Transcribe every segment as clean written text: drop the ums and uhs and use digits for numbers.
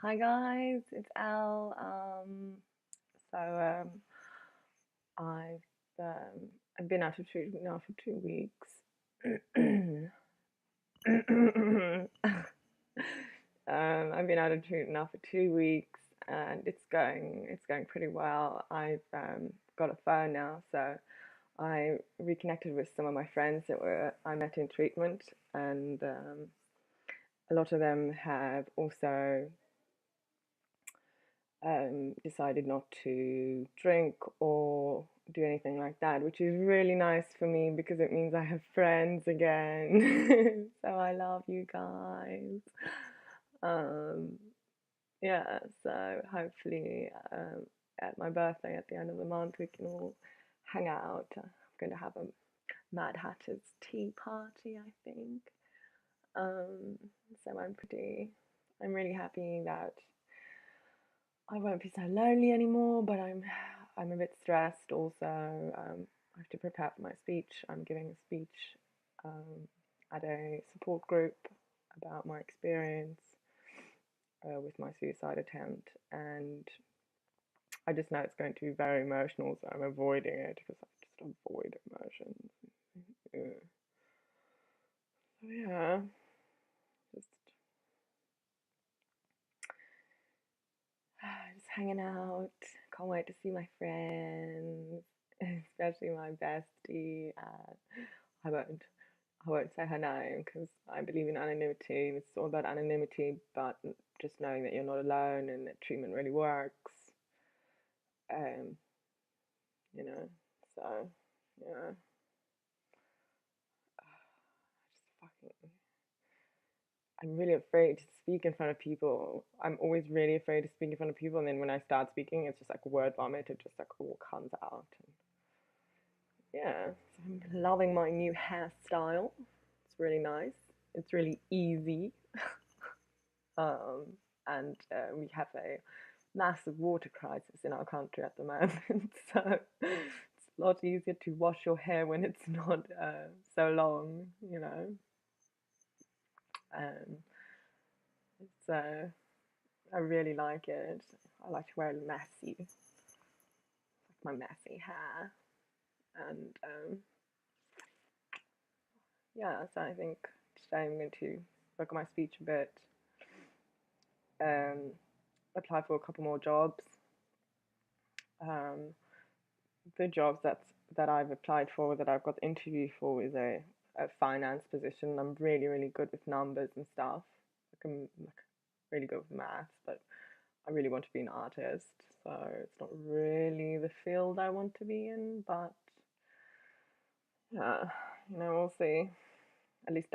Hi guys, it's Elle. So I've um, I've been out of treatment now for 2 weeks. I've been out of treatment now for 2 weeks, and it's going pretty well. I've got a phone now, so I reconnected with some of my friends that were I met in treatment, and a lot of them have also decided not to drink or do anything like that, which is really nice for me because it means I have friends again. So I love you guys. Um, yeah, so hopefully at my birthday at the end of the month we can all hang out. I'm going to have a Mad Hatter's tea party, I think. Um, so I'm really happy that I won't be so lonely anymore, but I'm a bit stressed also. I have to prepare for my speech. I'm giving a speech at a support group about my experience with my suicide attempt, and I just know it's going to be very emotional, so I'm avoiding it because I just avoid emotions. Yeah. So yeah, just just hanging out. Can't wait to see my friends, especially my bestie. I won't I won't say her name because I believe in anonymity. It's all about anonymity, but just knowing that you're not alone and that treatment really works. Um, you know. So yeah, just fucking. I'm really afraid to speak in front of people. I'm always really afraid to speak in front of people, and then when I start speaking, it's just like word vomit. It just like all comes out. And yeah, so I'm loving my new hairstyle. It's really nice. It's really easy. Um, and we have a massive water crisis in our country at the moment. So it's a lot easier to wash your hair when it's not so long, you know. Um, it's I really like it. I like to wear messy, like my messy hair, and yeah. So I think today I'm going to work on my speech a bit, um, apply for a couple more jobs. Um, the jobs that I've applied for, that I've got the interview for, is a finance position. I'm really good with numbers and stuff. Like really good with maths, but I really want to be an artist. So it's not really the field I want to be in, but yeah, we'll see. At least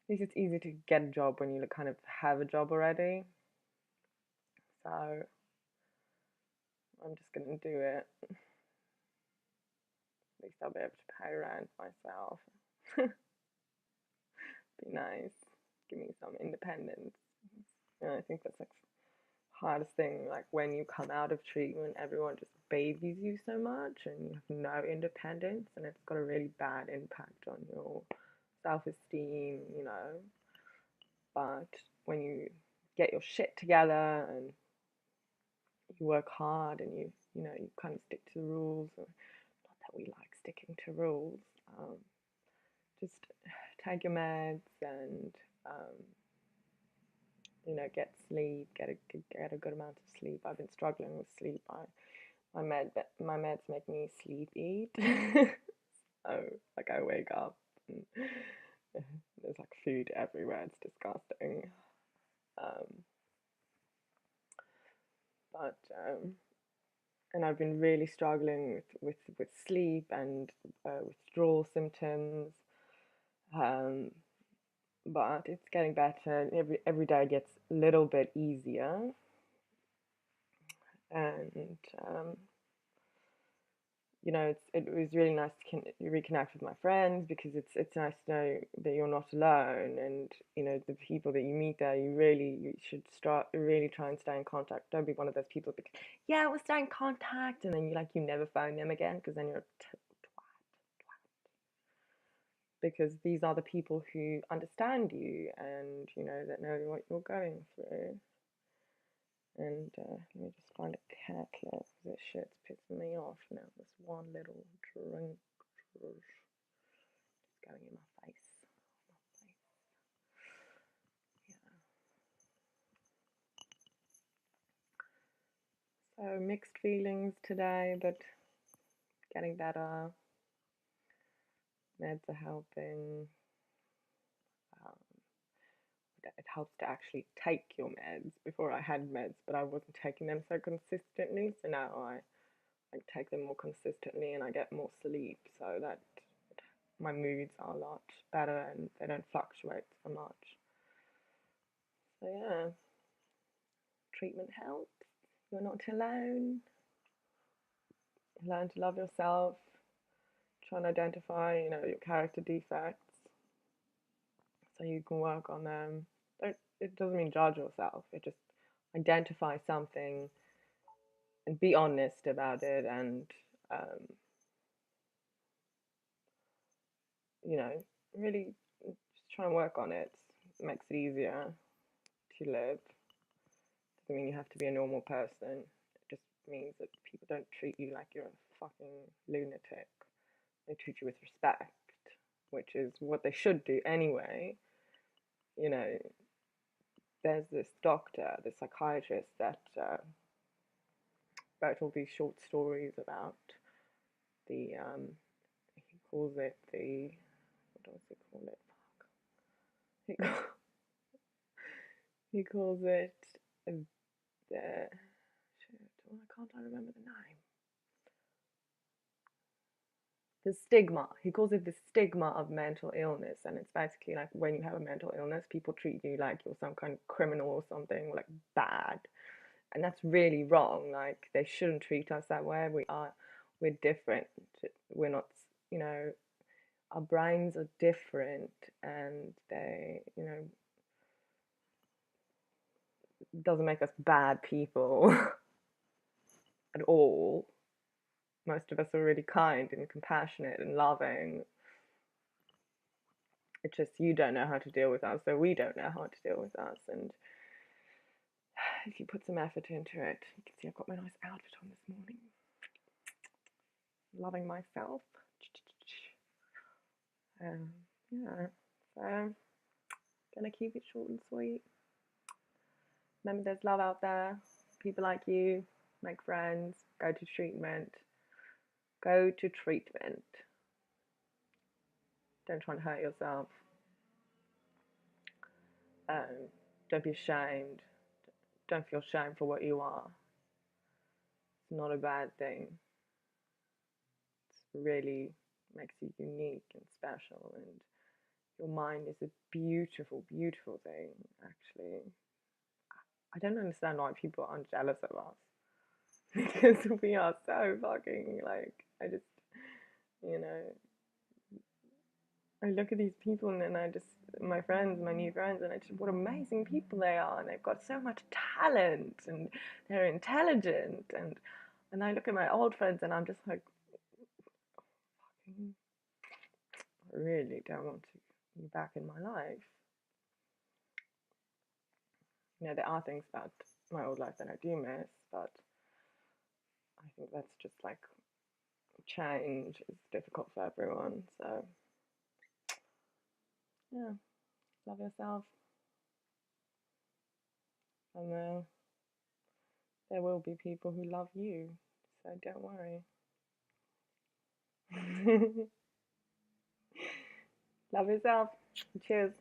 it's easy to get a job when you kind of have a job already. So I'm just gonna do it. At least I'll be able to pay rent myself. Be nice. Give me some independence. And I think that's like the hardest thing. Like when you come out of treatment, everyone just babies you so much, and you have no independence, and it's got a really bad impact on your self-esteem. But when you get your shit together and you work hard and you kind of stick to the rules, or not that we like sticking to rules. Um, just take your meds and get sleep, get a good amount of sleep. I've been struggling with sleep. My meds make me sleep eat. So like I wake up and there's like food everywhere. It's disgusting. Um, but and I've been really struggling with sleep and withdrawal symptoms. Um, but it's getting better. Every day gets a little bit easier, and it was really nice to reconnect with my friends, because it's nice to know that you're not alone, and the people that you meet there, you should start really try and stay in contact. Don't be one of those people because, yeah, we'll stay in contact, and then you never phone them again, because then you're because these are the people who understand you, and that know what you're going through. And let me just find a cat clip. This shit's pissing me off now. This one little drink is going in my face. Yeah. So mixed feelings today, but getting better. Meds are helping. Um, it helps to actually take your meds. Before I had meds, but I wasn't taking them so consistently. So now I take them more consistently and I get more sleep. So that my moods are a lot better and they don't fluctuate so much. So yeah, treatment helps. You're not alone. Learn to love yourself. Try and identify, your character defects so you can work on them. It doesn't mean judge yourself. It just identify something and be honest about it, and really just try and work on it. It makes it easier to live. Doesn't mean you have to be a normal person. It just means that people don't treat you like you're a fucking lunatic. They treat you with respect, which is what they should do anyway. There's this doctor, this psychiatrist that wrote all these short stories about the he calls it the what does he call it? Fuck. He calls it the shit. Why can't I remember the name? The stigma. He calls it the stigma of mental illness, and it's basically like when you have a mental illness, people treat you like you're some kind of criminal or something, like bad, and that's really wrong. Like they shouldn't treat us that way. We're different. We're not, our brains are different, and they, doesn't make us bad people at all. Most of us are really kind and compassionate and loving. It's just you don't know how to deal with us, so we don't know how to deal with us. And if you put some effort into it, you can see I've got my nice outfit on this morning. Loving myself. Yeah, so gonna keep it short and sweet. Remember, there's love out there. People like you, make friends, go to treatment. Go to treatment. Don't try and hurt yourself. Don't be ashamed. Don't feel shame for what you are. It's not a bad thing. It really makes you unique and special, and your mind is a beautiful, beautiful thing, actually. I don't understand why people aren't jealous of us. Because we are so fucking, like, you know, I look at these people and then my friends, my new friends, and I just, what amazing people they are, and they've got so much talent, and they're intelligent, and I look at my old friends and I'm just like, fucking, I really don't want to be back in my life. There are things about my old life that I do miss, but I think that's just like change is difficult for everyone. So yeah, love yourself, and there will be people who love you. So don't worry. Love yourself. Cheers.